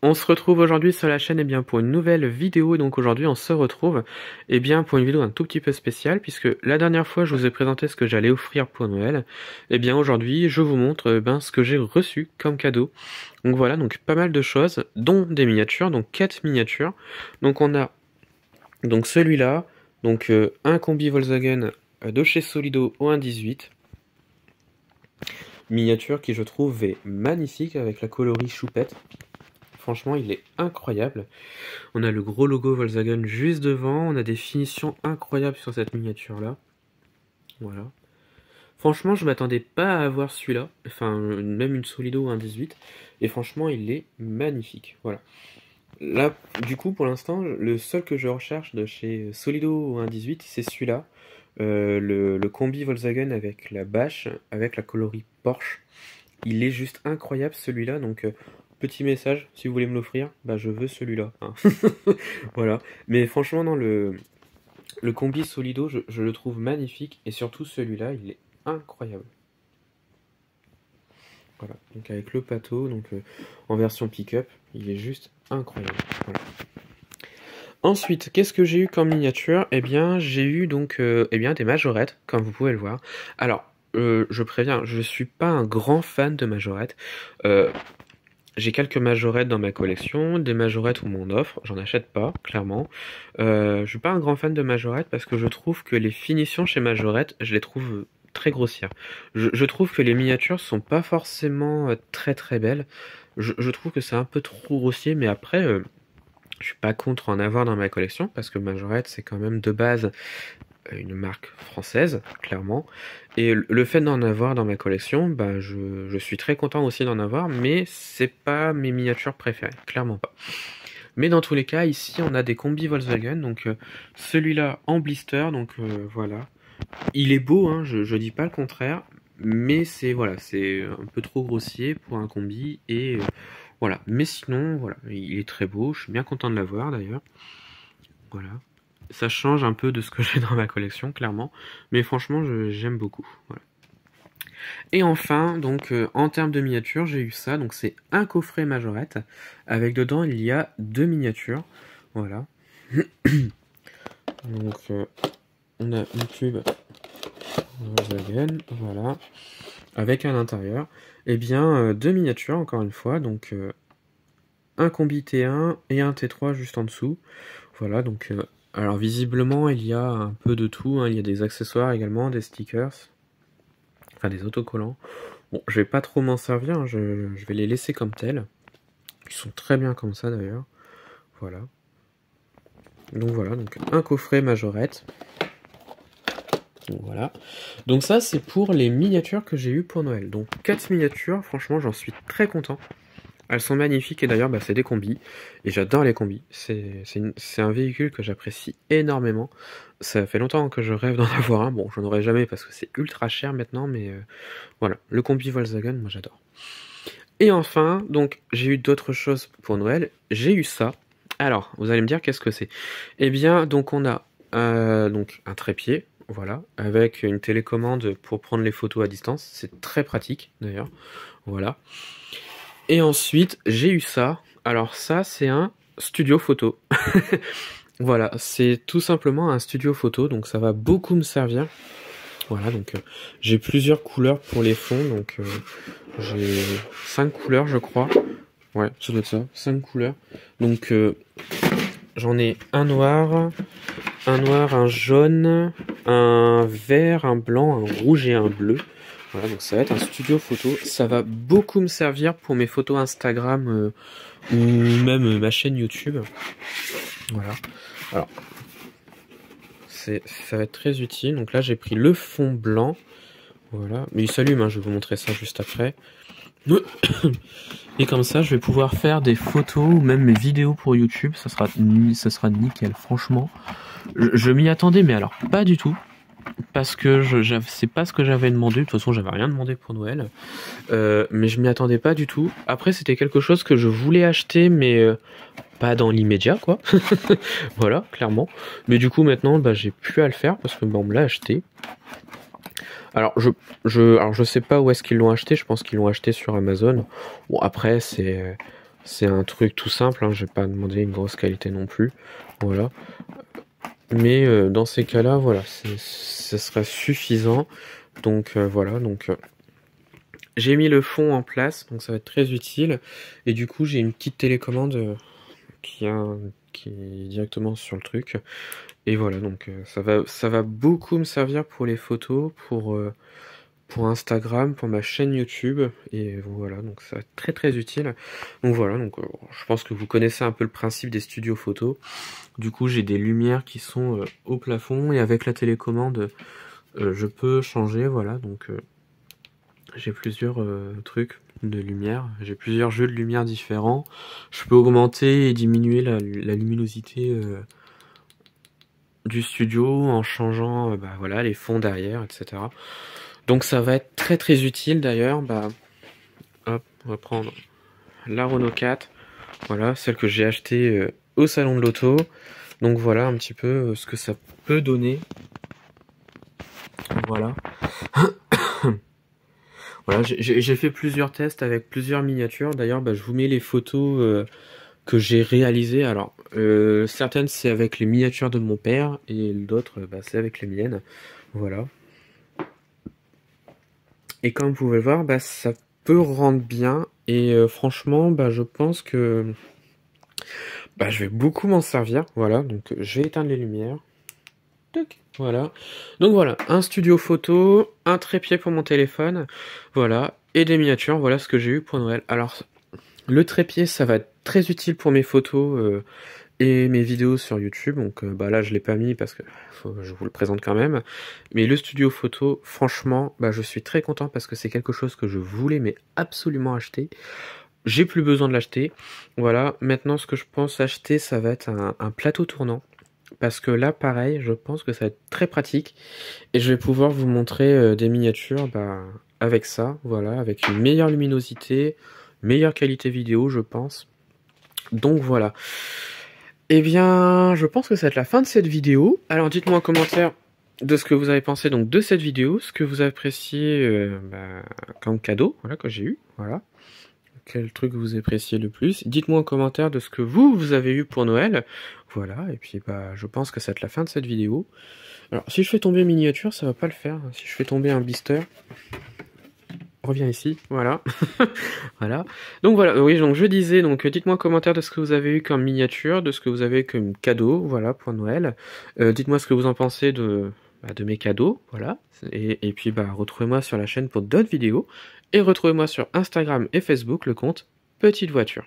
On se retrouve aujourd'hui sur la chaîne pour une nouvelle vidéo et donc aujourd'hui on se retrouve pour une vidéo un tout petit peu spéciale puisque la dernière fois je vous ai présenté ce que j'allais offrir pour Noël. Aujourd'hui je vous montre ce que j'ai reçu comme cadeau. Donc voilà, donc pas mal de choses dont des miniatures, donc 4 miniatures. Donc on a donc celui-là, un combi Volkswagen de chez Solido au 1.18. Miniature qui je trouve est magnifique avec la coloris choupette. Franchement, il est incroyable. On a le gros logo Volkswagen juste devant. On a des finitions incroyables sur cette miniature-là. Voilà. Franchement, je m'attendais pas à avoir celui-là. Enfin, même une Solido 1.18. Et franchement, il est magnifique. Voilà. Là, du coup, pour l'instant, le seul que je recherche de chez Solido 1.18, c'est celui-là. Le combi Volkswagen avec la bâche, avec la coloris Porsche. Il est juste incroyable celui-là. Petit message, si vous voulez me l'offrir, je veux celui-là. Hein. Voilà. Mais franchement, non, le combi Solido, je le trouve magnifique. Et surtout, celui-là, il est incroyable. Voilà. Donc avec le pâteau, en version pick-up, il est juste incroyable. Voilà. Ensuite, qu'est-ce que j'ai eu comme miniature? J'ai eu des majorettes, comme vous pouvez le voir. Alors, je préviens, je suis pas un grand fan de majorettes. J'ai quelques majorettes dans ma collection, des majorettes où on m'en offre, j'en achète pas, clairement. Je suis pas un grand fan de majorettes parce que je trouve que les finitions chez majorette, je les trouve très grossières. Je trouve que les miniatures sont pas forcément très très belles. Je trouve que c'est un peu trop grossier, mais après, je suis pas contre en avoir dans ma collection parce que majorette c'est quand même de base une marque française, clairement. Et le fait d'en avoir dans ma collection, je suis très content aussi d'en avoir, mais c'est pas mes miniatures préférées, clairement pas. Mais dans tous les cas, ici on a des combis Volkswagen, celui-là en blister, voilà. Il est beau, hein, je dis pas le contraire, mais c'est voilà, c'est un peu trop grossier pour un combi, et voilà. Mais sinon, voilà, il est très beau, je suis bien content de l'avoir d'ailleurs. Voilà. Ça change un peu de ce que j'ai dans ma collection, clairement. Mais franchement, j'aime beaucoup. Voilà. Et enfin, en termes de miniatures, j'ai eu ça. Donc, c'est un coffret majorette. Avec dedans, il y a 2 miniatures. Voilà. On a une tube Volkswagen. Voilà. Avec à l'intérieur, 2 miniatures, encore une fois. Un combi T1 et un T3 juste en dessous. Voilà, alors visiblement il y a un peu de tout, hein. Il y a des accessoires également, des stickers, enfin des autocollants. Bon, je vais pas trop m'en servir, hein. Je vais les laisser comme tels. Ils sont très bien comme ça d'ailleurs. Voilà. Voilà, un coffret majorette. Voilà. Donc ça c'est pour les miniatures que j'ai eu pour Noël. Donc 4 miniatures, franchement j'en suis très content. Elles sont magnifiques et d'ailleurs c'est des combis et j'adore les combis. C'est un véhicule que j'apprécie énormément. Ça fait longtemps que je rêve d'en avoir un. Bon, j'en aurai jamais parce que c'est ultra cher maintenant, mais voilà. Le combi Volkswagen, moi j'adore. Et enfin, j'ai eu d'autres choses pour Noël. J'ai eu ça. Alors, vous allez me dire qu'est-ce que c'est? On a un trépied, voilà, avec une télécommande pour prendre les photos à distance. C'est très pratique d'ailleurs. Voilà. Et ensuite, j'ai eu ça. Alors ça, c'est un studio photo. Voilà, c'est tout simplement un studio photo, donc ça va beaucoup me servir. Voilà, j'ai plusieurs couleurs pour les fonds, j'ai 5 couleurs, je crois. Ouais, ça doit être ça, 5 couleurs. J'en ai un noir, un jaune, un vert, un blanc, un rouge et un bleu. Voilà, donc ça va être un studio photo. Ça va beaucoup me servir pour mes photos Instagram ou même ma chaîne YouTube. Voilà. Alors, ça va être très utile. Donc là, j'ai pris le fond blanc. Voilà. Mais il s'allume, hein, je vais vous montrer ça juste après. Et comme ça, je vais pouvoir faire des photos ou même mes vidéos pour YouTube. Ça sera nickel, franchement. Je m'y attendais, mais alors pas du tout. Parce que c'est pas ce que j'avais demandé. De toute façon, j'avais rien demandé pour Noël. Mais je m'y attendais pas du tout. Après, c'était quelque chose que je voulais acheter, mais pas dans l'immédiat, quoi. Voilà, clairement. Mais du coup, maintenant, j'ai plus à le faire parce que on me l'a acheté. Alors, je sais pas où est-ce qu'ils l'ont acheté. Je pense qu'ils l'ont acheté sur Amazon. Bon, après, c'est C'est un truc tout simple, hein, je vais pas demander une grosse qualité non plus. Voilà. Mais dans ces cas-là, voilà, ce serait suffisant. Donc voilà, donc j'ai mis le fond en place, donc ça va être très utile. Et du coup, j'ai une petite télécommande qui est directement sur le truc. Et voilà, donc ça va beaucoup me servir pour les photos, pour Instagram, pour ma chaîne YouTube. Et voilà, donc ça va être très très utile. Donc voilà, donc je pense que vous connaissez un peu le principe des studios photos. Du coup, j'ai des lumières qui sont au plafond et avec la télécommande, je peux changer, voilà, donc j'ai plusieurs trucs de lumière, j'ai plusieurs jeux de lumière différents. Je peux augmenter et diminuer la luminosité du studio en changeant bah, voilà, les fonds derrière, etc. Donc ça va être très très utile d'ailleurs. Bah, hop, on va prendre la Renault 4, voilà, celle que j'ai achetée au salon de l'auto. Donc voilà un petit peu ce que ça peut donner. Voilà. Voilà, j'ai fait plusieurs tests avec plusieurs miniatures. D'ailleurs, bah, je vous mets les photos que j'ai réalisées. Alors, certaines c'est avec les miniatures de mon père et d'autres bah, c'est avec les miennes. Voilà. Et comme vous pouvez le voir, bah, ça peut rendre bien. Et franchement, bah, je pense que bah, je vais beaucoup m'en servir. Voilà, donc je vais éteindre les lumières. Toc, voilà. Donc voilà, un studio photo, un trépied pour mon téléphone, voilà, et des miniatures, voilà ce que j'ai eu pour Noël. Alors, le trépied, ça va être très utile pour mes photos et mes vidéos sur YouTube, donc bah là je l'ai pas mis parce que je vous le présente quand même. Mais le studio photo, franchement, bah, je suis très content parce que c'est quelque chose que je voulais mais absolument acheter. J'ai plus besoin de l'acheter. Voilà, maintenant ce que je pense acheter, ça va être un plateau tournant. Parce que là, pareil, je pense que ça va être très pratique. Et je vais pouvoir vous montrer des miniatures bah, avec ça, voilà, avec une meilleure luminosité, meilleure qualité vidéo, je pense. Donc voilà. Eh bien, je pense que ça va être la fin de cette vidéo. Alors dites-moi en commentaire de ce que vous avez pensé donc de cette vidéo, ce que vous appréciez bah, comme cadeau, voilà, que j'ai eu, voilà. Quel truc vous appréciez le plus. Dites-moi en commentaire de ce que vous avez eu pour Noël. Voilà, et puis bah je pense que ça va être la fin de cette vidéo. Alors si je fais tomber une miniature, ça va pas le faire. Si je fais tomber un blister, reviens ici, voilà. Voilà. Donc voilà, oui, donc je disais, donc dites-moi en commentaire de ce que vous avez eu comme miniature, de ce que vous avez comme cadeau, voilà, pour Noël. Dites-moi ce que vous en pensez de mes cadeaux, voilà. Et puis bah retrouvez-moi sur la chaîne pour d'autres vidéos. Et retrouvez-moi sur Instagram et Facebook le compte Petite Voiture.